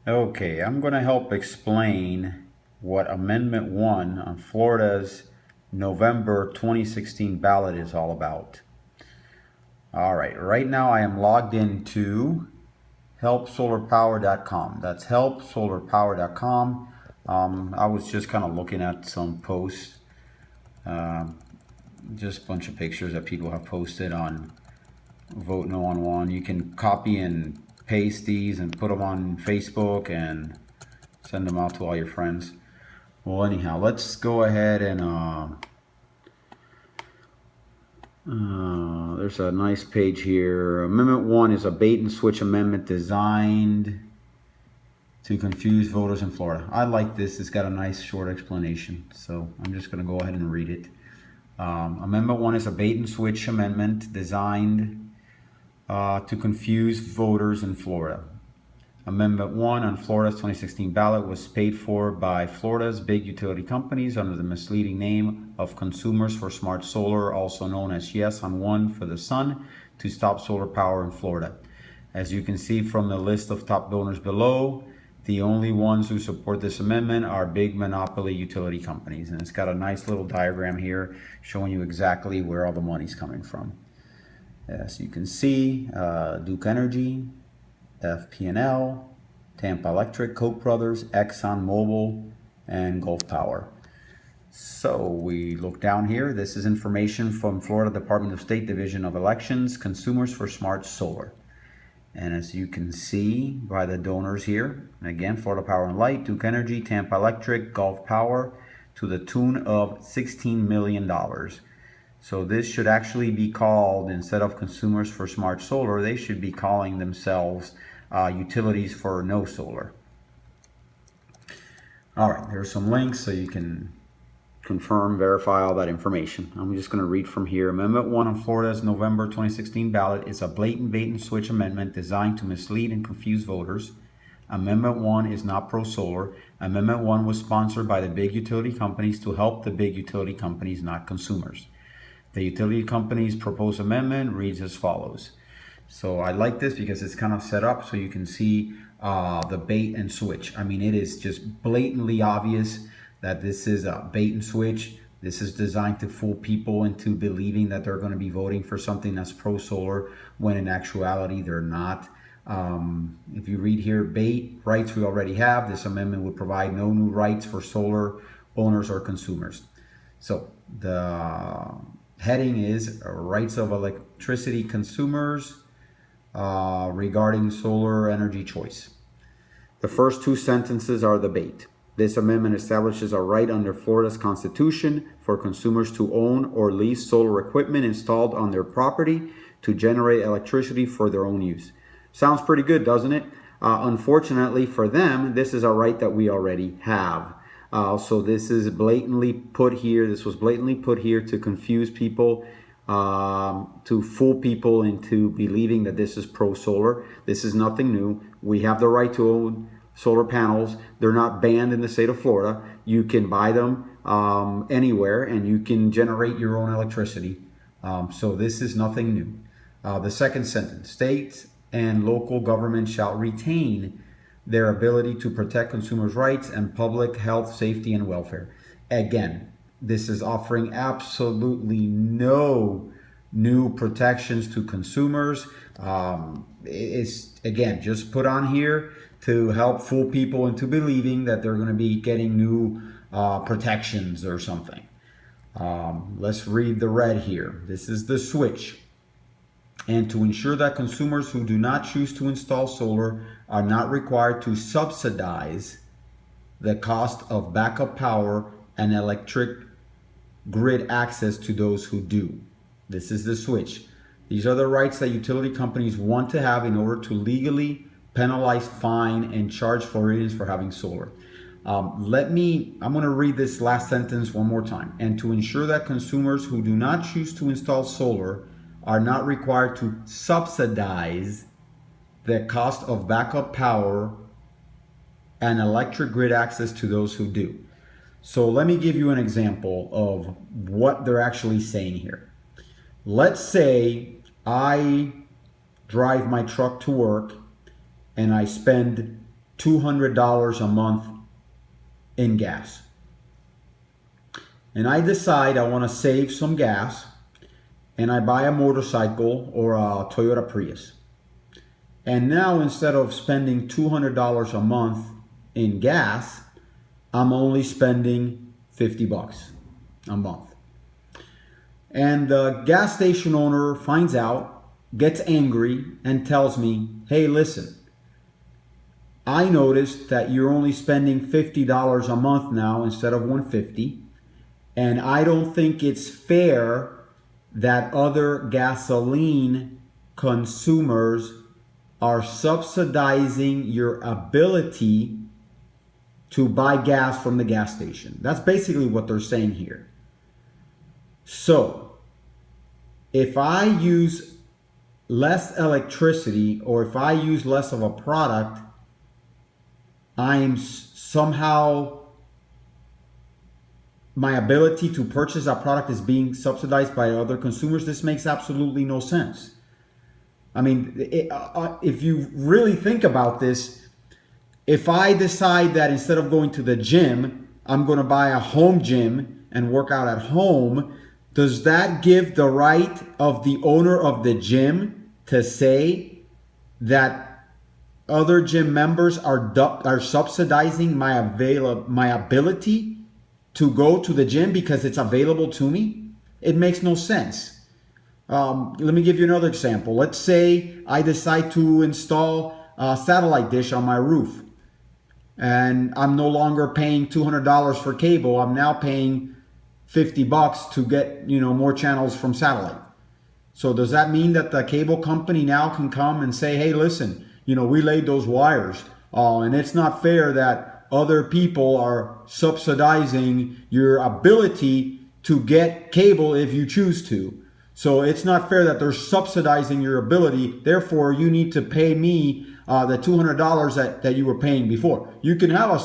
Okay, I'm going to help explain what Amendment 1 on Florida's November 2016 ballot is all about. All right now I am logged into HelpSolarPower.com. That's HelpSolarPower.com. I was just kind of looking at some posts, just a bunch of pictures that people have posted on Vote No on One. You can copy and paste these and put them on Facebook and send them out to all your friends. Well, anyhow, let's go ahead and there's a nice page here. Amendment 1 is a bait and switch amendment designed to confuse voters in Florida. I like this. It's got a nice short explanation, so I'm just going to go ahead and read it. Amendment 1 is a bait and switch amendment designed to confuse voters in Florida. Amendment 1 on Florida's 2016 ballot was paid for by Florida's big utility companies under the misleading name of Consumers for Smart Solar, also known as Yes on One for the Sun, to stop solar power in Florida. As you can see from the list of top donors below, the only ones who support this amendment are big monopoly utility companies. And it's got a nice little diagram here showing you exactly where all the money's coming from. As you can see, Duke Energy, FP&L, Tampa Electric, Koch Brothers, Exxon Mobil, and Gulf Power. So we look down here. This is information from Florida Department of State Division of Elections, Consumers for Smart Solar. And as you can see by the donors here, again, Florida Power and Light, Duke Energy, Tampa Electric, Gulf Power, to the tune of $16 million. So this should actually be called, instead of Consumers for Smart Solar, they should be calling themselves Utilities for No Solar. All right, there's some links so you can confirm, verify all that information. I'm just going to read from here. Amendment 1 on Florida's November 2016 ballot is a blatant bait and switch amendment designed to mislead and confuse voters. Amendment 1 is not pro-solar. Amendment 1 was sponsored by the big utility companies to help the big utility companies, not consumers. The utility company's proposed amendment reads as follows. So I like this because it's kind of set up so you can see the bait and switch. I mean, it is just blatantly obvious that this is a bait and switch. This is designed to fool people into believing that they're going to be voting for something that's pro-solar when in actuality they're not. If you read here, bait, rights we already have. This amendment would provide no new rights for solar owners or consumers. So the heading is rights of electricity consumers regarding solar energy choice. The first two sentences are the bait. This amendment establishes a right under Florida's Constitution for consumers to own or lease solar equipment installed on their property to generate electricity for their own use. Sounds pretty good, doesn't it? Unfortunately for them, this is a right that we already have. So this is blatantly put here. This was blatantly put here to confuse people, to fool people into believing that this is pro-solar. This is nothing new. We have the right to own solar panels. They're not banned in the state of Florida. You can buy them anywhere, and you can generate your own electricity. So this is nothing new. The second sentence, states and local governments shall retain their ability to protect consumers' rights and public health, safety, and welfare. Again, this is offering absolutely no new protections to consumers. It's, again, just put on here to help fool people into believing that they're going to be getting new protections or something. Let's read the red here. This is the switch. And to ensure that consumers who do not choose to install solar are not required to subsidize the cost of backup power and electric grid access to those who do. This is the switch. These are the rights that utility companies want to have in order to legally penalize, fine, and charge Floridians for having solar. I'm going to read this last sentence one more time. And to ensure that consumers who do not choose to install solar are not required to subsidize the cost of backup power and electric grid access to those who do. So let me give you an example of what they're actually saying here. Let's say I drive my truck to work and I spend $200 a month in gas. And I decide I want to save some gas, and I buy a motorcycle or a Toyota Prius. And now instead of spending $200 a month in gas, I'm only spending $50 a month. And the gas station owner finds out, gets angry, and tells me, hey, listen, I noticed that you're only spending $50 a month now instead of $150, and I don't think it's fair that other gasoline consumers are subsidizing your ability to buy gas from the gas station. That's basically what they're saying here. So, if I use less electricity, or if I use less of a product, I'm somehow, my ability to purchase that product is being subsidized by other consumers. This makes absolutely no sense. I mean, if you really think about this, if I decide that instead of going to the gym, I'm going to buy a home gym and work out at home, does that give the right of the owner of the gym to say that other gym members are subsidizing my ability to go to the gym because it's available to me? It makes no sense. Let me give you another example. Let's say I decide to install a satellite dish on my roof, and I'm no longer paying $200 for cable. I'm now paying $50 to get, more channels from satellite. So does that mean that the cable company now can come and say, hey, listen, we laid those wires, and it's not fair that other people are subsidizing your ability to get cable if you choose to. So it's not fair that they're subsidizing your ability. Therefore, you need to pay me the $200 that you were paying before. You can have a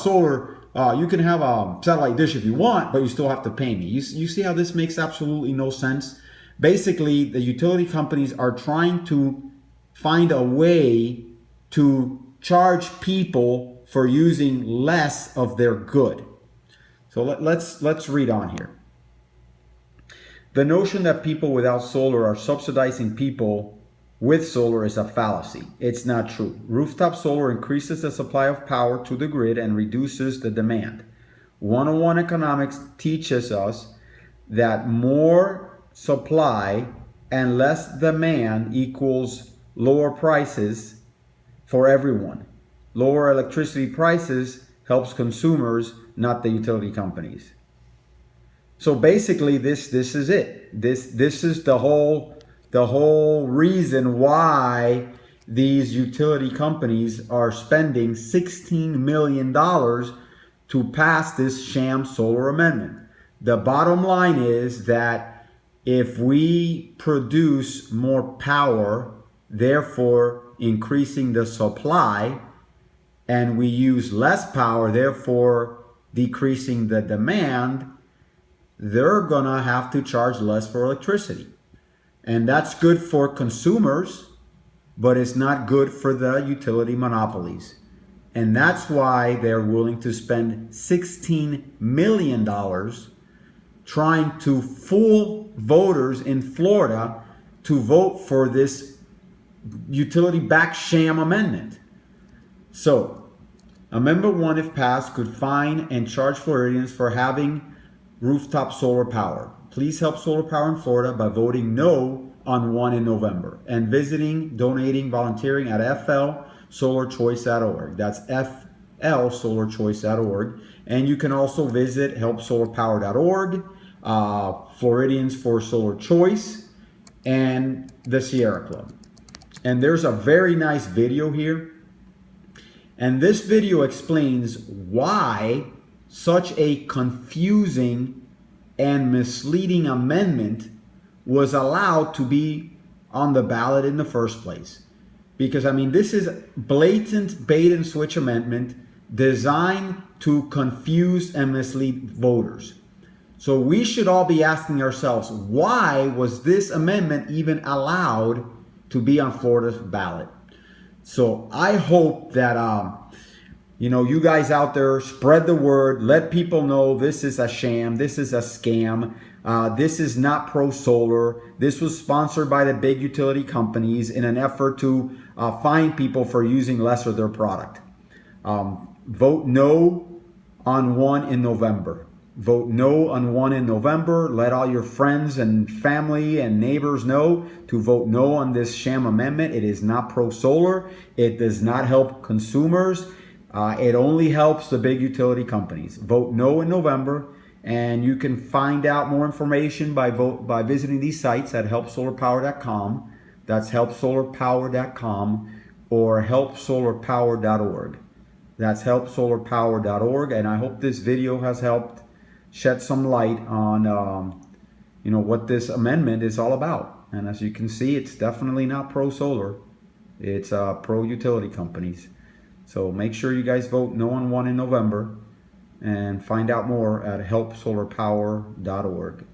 satellite dish if you want, but you still have to pay me. You see how this makes absolutely no sense? Basically, the utility companies are trying to find a way to charge people for using less of their good. So let's read on here. The notion that people without solar are subsidizing people with solar is a fallacy. It's not true. Rooftop solar increases the supply of power to the grid and reduces the demand. 101 economics teaches us that more supply and less demand equals lower prices for everyone. Lower electricity prices helps consumers, not the utility companies. So basically, this is it. This is the whole reason why these utility companies are spending $16 million to pass this sham solar amendment. The bottom line is that if we produce more power, therefore increasing the supply, and we use less power, therefore decreasing the demand, they're gonna have to charge less for electricity. And that's good for consumers, but it's not good for the utility monopolies. And that's why they're willing to spend $16 million trying to fool voters in Florida to vote for this utility-backed sham amendment. So, Amendment 1, if passed, could fine and charge Floridians for having rooftop solar power. Please help solar power in Florida by voting no on 1 in November and visiting, donating, volunteering at HelpSolarChoice.org. That's HelpSolarChoice.org. And you can also visit HelpSolarPower.org, Floridians for Solar Choice, and the Sierra Club. And there's a very nice video here. And this video explains why such a confusing and misleading amendment was allowed to be on the ballot in the first place. Because, this is blatant bait and switch amendment designed to confuse and mislead voters. So we should all be asking ourselves, why was this amendment even allowed to be on Florida's ballot? So I hope that You know, you guys out there, spread the word. Let people know this is a sham. This is a scam. This is not pro-solar. This was sponsored by the big utility companies in an effort to fine people for using less of their product. Vote no on 1 in November. Vote no on 1 in November. Let all your friends and family and neighbors know to vote no on this sham amendment. It is not pro-solar. It does not help consumers. It only helps the big utility companies. Vote no in November, and you can find out more information by visiting these sites at HelpSolarPower.com. That's HelpSolarPower.com or HelpSolarPower.org. That's HelpSolarPower.org, and I hope this video has helped shed some light on what this amendment is all about. And as you can see, it's definitely not pro-solar. It's pro-utility companies. So make sure you guys vote no on 1 in November, and find out more at HelpSolarPower.org.